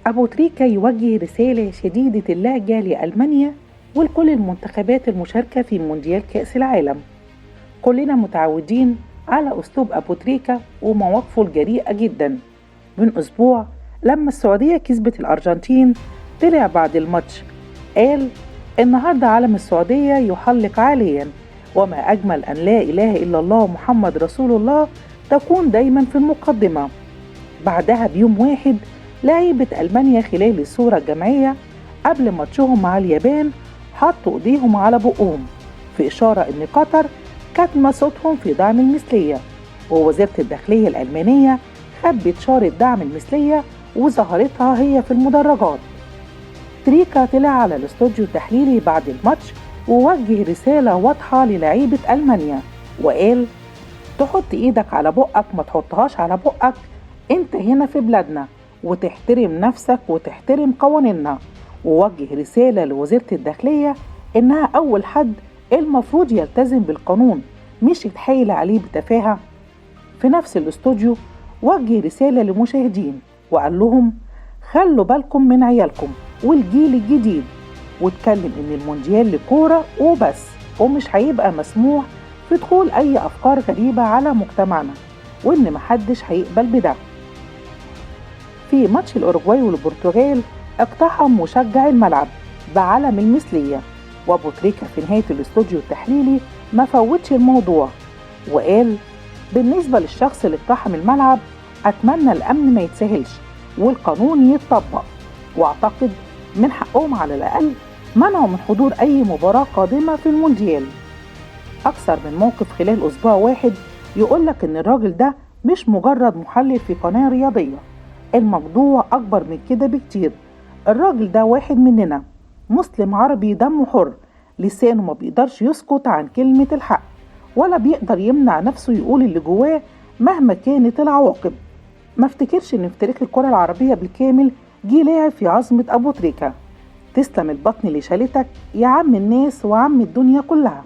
أبو تريكة يوجه رسالة شديدة اللهجة لألمانيا ولكل المنتخبات المشاركة في مونديال كأس العالم. كلنا متعودين على أسلوب أبو تريكة ومواقفه الجريئة جدا. من أسبوع لما السعودية كسبت الأرجنتين طلع بعد الماتش قال: النهاردة علم السعودية يحلق عاليا، وما أجمل أن لا إله إلا الله محمد رسول الله تكون دايما في المقدمة. بعدها بيوم واحد لعيبة ألمانيا خلال الصورة الجماعية قبل ماتشهم مع اليابان حطوا إيديهم على بقهم في إشارة إن قطر كاتمة صوتهم في دعم المثلية، ووزارة الداخلية الألمانية خبت شارة دعم المثلية وظهرتها هي في المدرجات. تريكا طلع على الاستوديو التحليلي بعد الماتش ووجه رسالة واضحة للعيبة ألمانيا وقال: تحط إيدك على بقك ما تحطهاش على بقك، انت هنا في بلادنا، وتحترم نفسك وتحترم قوانيننا. ووجه رسالة لوزارة الداخلية إنها أول حد المفروض يلتزم بالقانون مش يتحايل عليه بتفاهة. في نفس الاستوديو وجه رسالة للمشاهدين وقال لهم: خلوا بالكم من عيالكم والجيل الجديد، واتكلم إن المونديال لكورة وبس، ومش هيبقى مسموح في دخول أي أفكار غريبة على مجتمعنا، وإن محدش هيقبل بده. في ماتش الأوروغواي والبرتغال اقتحم مشجع الملعب بعلم المثلية، وأبو تريكة في نهاية الاستوديو التحليلي ما فوتش الموضوع وقال: بالنسبة للشخص اللي اقتحم الملعب أتمنى الأمن ما يتسهلش والقانون يتطبق، وأعتقد من حقهم على الأقل منعوا من حضور أي مباراة قادمة في المونديال. أكثر من موقف خلال أسبوع واحد يقولك إن الراجل ده مش مجرد محلل في قناة رياضية، الموضوع أكبر من كده بكتير. الراجل ده واحد مننا، مسلم عربي دمه حر، لسانه ما بيقدرش يسكت عن كلمة الحق، ولا بيقدر يمنع نفسه يقول اللي جواه مهما كانت العواقب. ما افتكرش ان في تاريخ الكرة العربية بالكامل جه لاعب في عظمة أبو تريكة. تسلم البطن اللي شالتك يا عم الناس وعم الدنيا كلها.